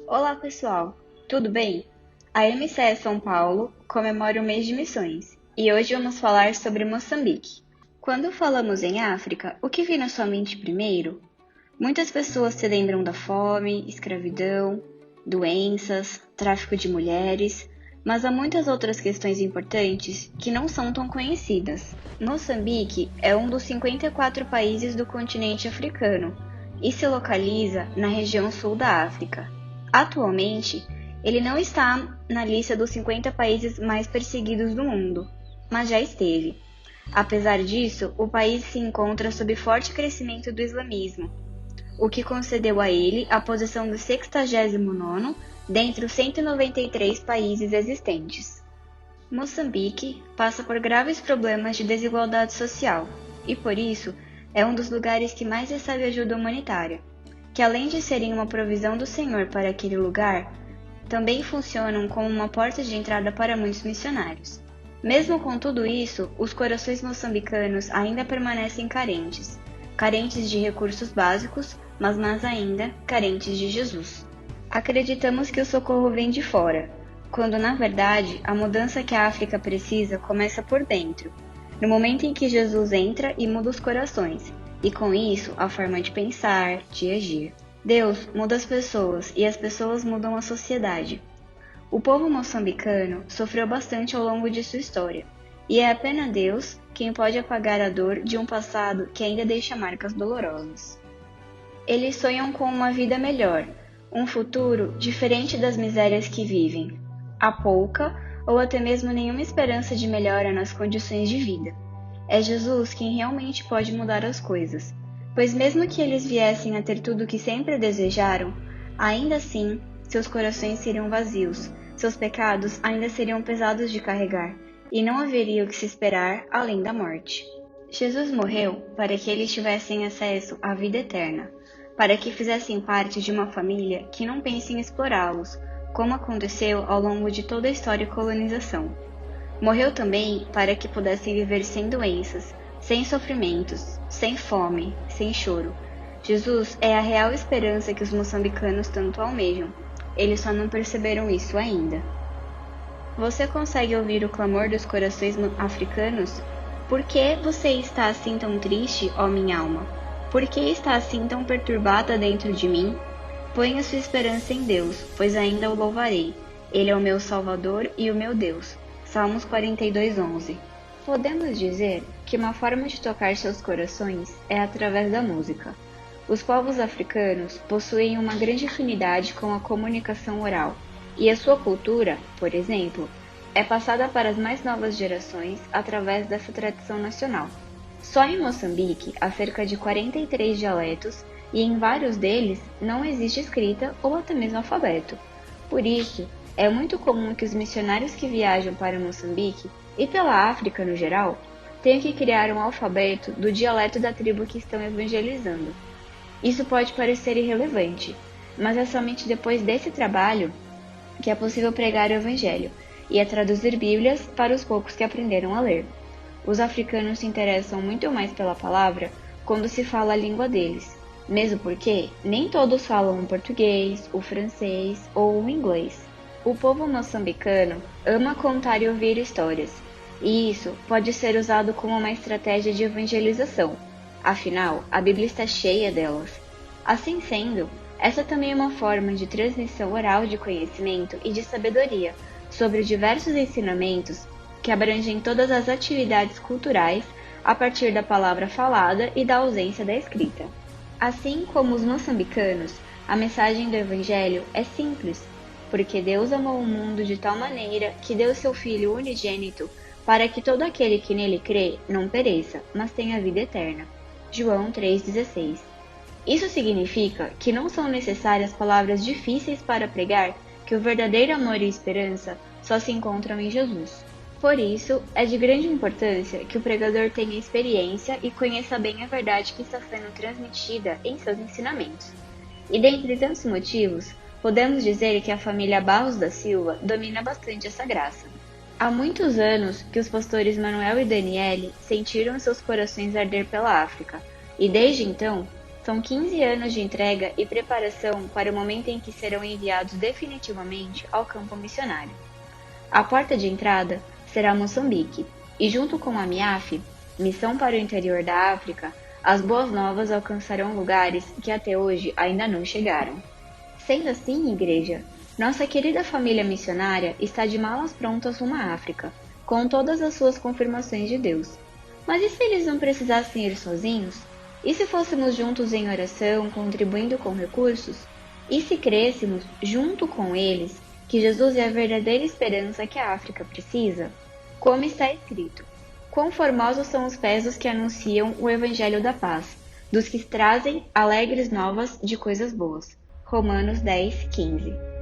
Olá pessoal, tudo bem? A MCE São Paulo comemora o mês de missões e hoje vamos falar sobre Moçambique. Quando falamos em África, o que vem na sua mente primeiro? Muitas pessoas se lembram da fome, escravidão, doenças, tráfico de mulheres, mas há muitas outras questões importantes que não são tão conhecidas. Moçambique é um dos 54 países do continente africano e se localiza na região sul da África. Atualmente, ele não está na lista dos 50 países mais perseguidos do mundo, mas já esteve. Apesar disso, o país se encontra sob forte crescimento do islamismo, o que concedeu a ele a posição do 69º dentre os 193 países existentes. Moçambique passa por graves problemas de desigualdade social e, por isso, é um dos lugares que mais recebe ajuda humanitária, que além de serem uma provisão do Senhor para aquele lugar, também funcionam como uma porta de entrada para muitos missionários. Mesmo com tudo isso, os corações moçambicanos ainda permanecem carentes de recursos básicos, mas mais ainda, carentes de Jesus. Acreditamos que o socorro vem de fora, quando na verdade a mudança que a África precisa começa por dentro, no momento em que Jesus entra e muda os corações, e com isso a forma de pensar, de agir. Deus muda as pessoas e as pessoas mudam a sociedade. O povo moçambicano sofreu bastante ao longo de sua história, e é apenas Deus quem pode apagar a dor de um passado que ainda deixa marcas dolorosas. Eles sonham com uma vida melhor, um futuro diferente das misérias que vivem. Há pouca ou até mesmo nenhuma esperança de melhora nas condições de vida. É Jesus quem realmente pode mudar as coisas, pois mesmo que eles viessem a ter tudo o que sempre desejaram, ainda assim seus corações seriam vazios, seus pecados ainda seriam pesados de carregar, e não haveria o que se esperar além da morte. Jesus morreu para que eles tivessem acesso à vida eterna, para que fizessem parte de uma família que não pense em explorá-los, como aconteceu ao longo de toda a história de colonização. Morreu também para que pudessem viver sem doenças, sem sofrimentos, sem fome, sem choro. Jesus é a real esperança que os moçambicanos tanto almejam. Eles só não perceberam isso ainda. Você consegue ouvir o clamor dos corações africanos? Por que você está assim tão triste, ó minha alma? Por que está assim tão perturbada dentro de mim? Ponha sua esperança em Deus, pois ainda o louvarei. Ele é o meu Salvador e o meu Deus. Salmos 42:11. Podemos dizer que uma forma de tocar seus corações é através da música. Os povos africanos possuem uma grande afinidade com a comunicação oral, e a sua cultura, por exemplo, é passada para as mais novas gerações através dessa tradição nacional. Só em Moçambique há cerca de 43 dialetos e em vários deles não existe escrita ou até mesmo alfabeto. Por isso, é muito comum que os missionários que viajam para Moçambique e pela África no geral tenham que criar um alfabeto do dialeto da tribo que estão evangelizando. Isso pode parecer irrelevante, mas é somente depois desse trabalho que é possível pregar o Evangelho e é traduzir Bíblias para os poucos que aprenderam a ler. Os africanos se interessam muito mais pela palavra quando se fala a língua deles, mesmo porque nem todos falam o português, o francês ou o inglês. O povo moçambicano ama contar e ouvir histórias, e isso pode ser usado como uma estratégia de evangelização. Afinal, a Bíblia está cheia delas. Assim sendo, essa também é uma forma de transmissão oral de conhecimento e de sabedoria sobre diversos ensinamentos que abrangem todas as atividades culturais a partir da palavra falada e da ausência da escrita. Assim como os moçambicanos, a mensagem do Evangelho é simples, porque Deus amou o mundo de tal maneira que deu seu Filho unigênito para que todo aquele que nele crê não pereça, mas tenha vida eterna. João 3,16. Isso significa que não são necessárias palavras difíceis para pregar que o verdadeiro amor e esperança só se encontram em Jesus. Por isso, é de grande importância que o pregador tenha experiência e conheça bem a verdade que está sendo transmitida em seus ensinamentos. E dentre tantos motivos, podemos dizer que a família Barros da Silva domina bastante essa graça. Há muitos anos que os pastores Manuel e Daniele sentiram seus corações arder pela África, e desde então São 15 anos de entrega e preparação para o momento em que serão enviados definitivamente ao campo missionário. A porta de entrada será Moçambique, e junto com a MIAF, Missão para o Interior da África, as boas novas alcançarão lugares que até hoje ainda não chegaram. Sendo assim, igreja, nossa querida família missionária está de malas prontas rumo à África, com todas as suas confirmações de Deus. Mas e se eles não precisassem ir sozinhos? E se fôssemos juntos em oração, contribuindo com recursos? E se crêssemos, junto com eles, que Jesus é a verdadeira esperança que a África precisa? Como está escrito: quão formosos são os pés dos que anunciam o Evangelho da paz, dos que trazem alegres novas de coisas boas. Romanos 10:15.